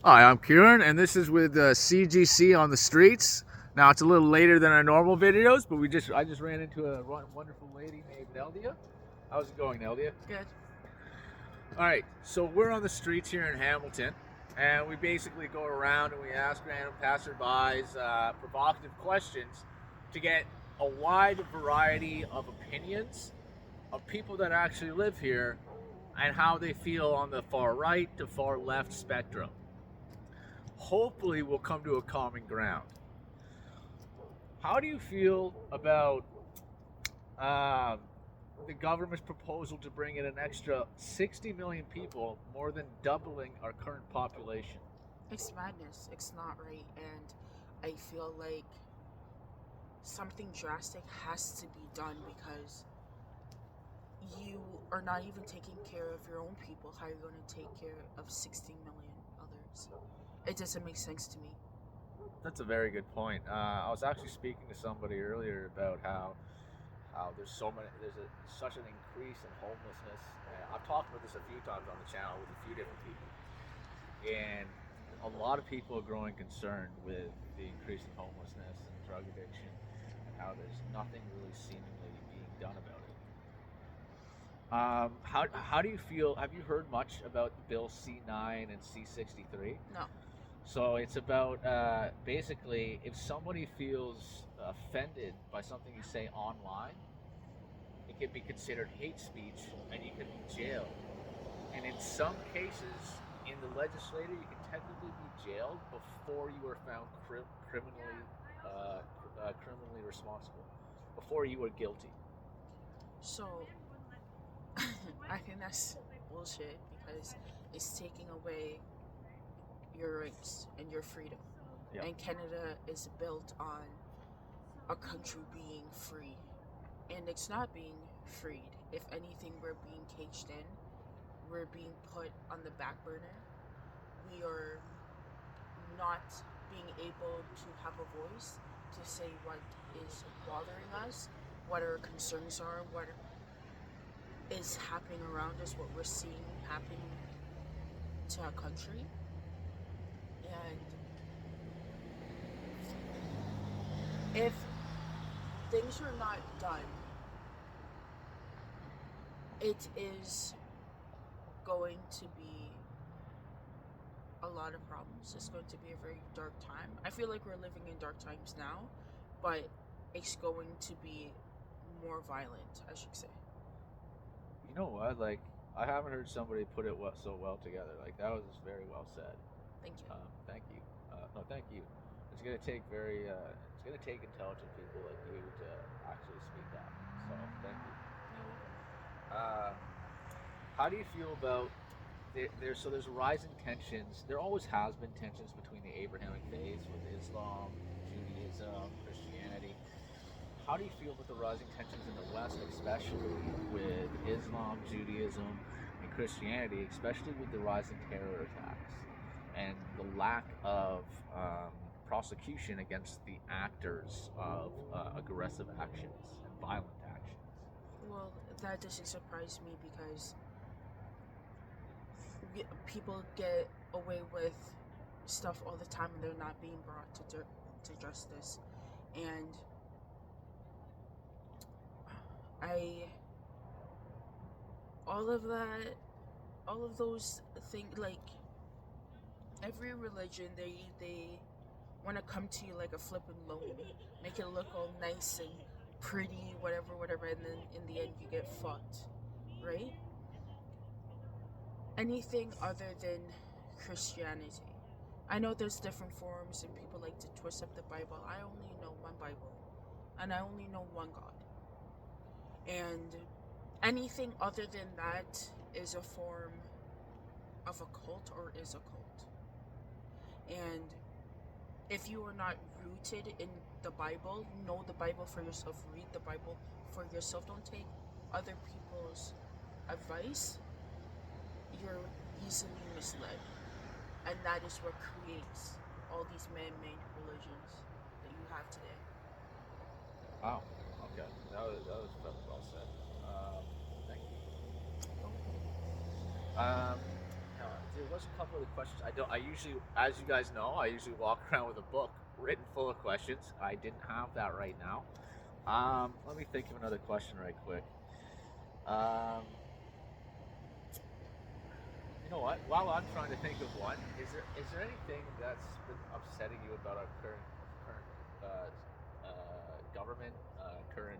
Hi, I'm Kieran, and this is with CGC on the streets. Now it's a little later than our normal videos, but I just ran into a wonderful lady named Neldia. How's it going, Neldia? Good. All right, so we're on the streets here in Hamilton, and we basically go around and we ask random passerbys provocative questions to get a wide variety of opinions of people that actually live here and how they feel on the far right to far left spectrum. Hopefully we'll come to a common ground. How do you feel about um, the government's proposal to bring in an extra 60 million people, more than doubling our current population? It's madness. It's not right. And I feel like something drastic has to be done because you are not even taking care of your own people. How are you going to take care of 60 million others? It doesn't make sense to me. That's a very good point. I was actually speaking to somebody earlier about how such an increase in homelessness. I've talked about this a few times on the channel with a few different people, and a lot of people are growing concerned with the increase in homelessness and drug addiction, and how there's nothing really seemingly being done about it. How do you feel? Have you heard much about Bill C9 and C63? No. So it's about basically if somebody feels offended by something you say online, it can be considered hate speech and you can be jailed. And in some cases, in the legislature, you can technically be jailed before you are found criminally responsible, before you are guilty. So I think that's bullshit because it's taking away your rights and your freedom. Yeah. And Canada is built on a country being free. And it's not being freed. If anything, we're being caged in. We're being put on the back burner. We are not being able to have a voice to say what is bothering us, what our concerns are, what is happening around us, what we're seeing happening to our country. And if things are not done, it is going to be a lot of problems. It's going to be a very dark time. I feel like we're living in dark times now, but it's going to be more violent, I should say. You know what? Like, I haven't heard somebody put it so well together. Like, that was very well said. Thank you. Thank you. No, thank you. It's gonna take intelligent people like you to actually speak up. So thank you. Uh, how do you feel about there's rising tensions. There always has been tensions between the Abrahamic faiths with Islam, Judaism, Christianity. How do you feel about the rising tensions in the West, especially with Islam, Judaism, and Christianity, especially with the rising terror attacks and the lack of prosecution against the actors of aggressive actions and violent actions? Well, that doesn't surprise me because people get away with stuff all the time and they're not being brought to justice. And I, all of that, all of those things, like every religion, they want to come to you like a flippin' loan, make it look all nice and pretty, whatever, and then in the end you get fucked, right? Anything other than Christianity. I know there's different forms and people like to twist up the Bible. I only know one Bible, and I only know one God. And anything other than that is a form of a cult or is a cult. And if you are not rooted in the Bible, know the Bible for yourself, read the Bible for yourself, don't take other people's advice, you're easily misled. And that is what creates all these man-made religions that you have today. Wow. Okay. That was very well said. Thank you. Um, there was a couple of the questions. I usually, as you guys know, I usually walk around with a book written full of questions. I didn't have that right now. Let me think of another question right quick. Um, you know what? While I'm trying to think of one, is there anything that's been upsetting you about our current government, current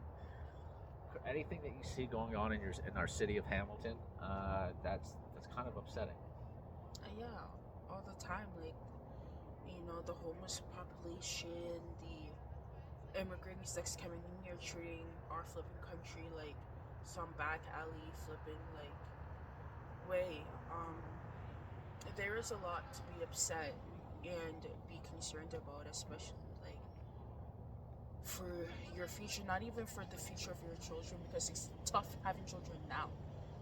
anything that you see going on in our city of Hamilton? That's kind of upsetting. Yeah, all the time. Like, the homeless population, the immigrants that's coming in here treating our flipping country like some back alley flipping like way. There is a lot to be upset and be concerned about, especially like for your future, not even for the future of your children, because it's tough having children now.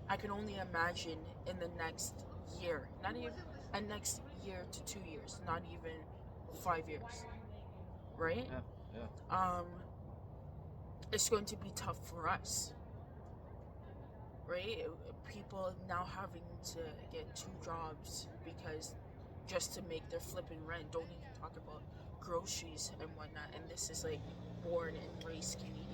I can only imagine in the next year, not even a next year to 2 years, not even 5 years, right? Yeah, yeah. Um, it's going to be tough for us, right? People now having to get two jobs because just to make their flipping rent. Don't even talk about groceries and whatnot. And this is like born and raised Canadian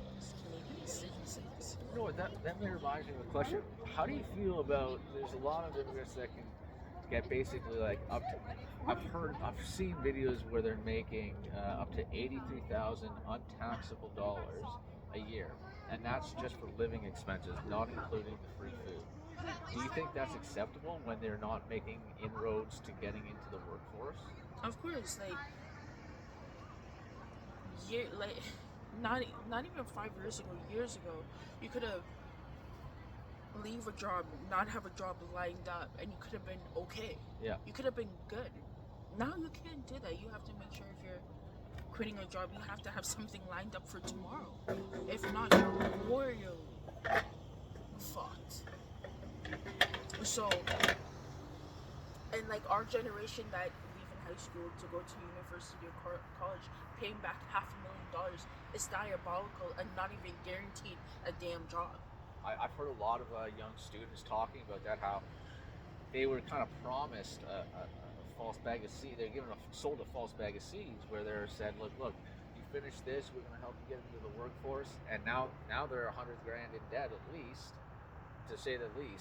citizens. You know what? That may remind me of a question. How do you feel about? There's a lot of immigrants that can get basically like up to. I've seen videos where they're making up to 83,000 untaxable dollars a year, and that's just for living expenses, not including the free food. Do you think that's acceptable when they're not making inroads to getting into the workforce? Of course, like not even 5 years ago, years ago, you could have leave a job, not have a job lined up, and you could have been okay. Yeah. You could have been good. Now you can't do that. You have to make sure if you're quitting a job, you have to have something lined up for tomorrow. If not, you're royally fucked. So, and like our generation that leaving high school to go to university or college, paying back $500,000 is diabolical and not even guaranteed a damn job. I've heard a lot of young students talking about that, how they were kind of promised a false bag of seeds. They're sold a false bag of seeds where they're said, look, you finish this, we're going to help you get into the workforce. And now they're $100,000 in debt at least, to say the least.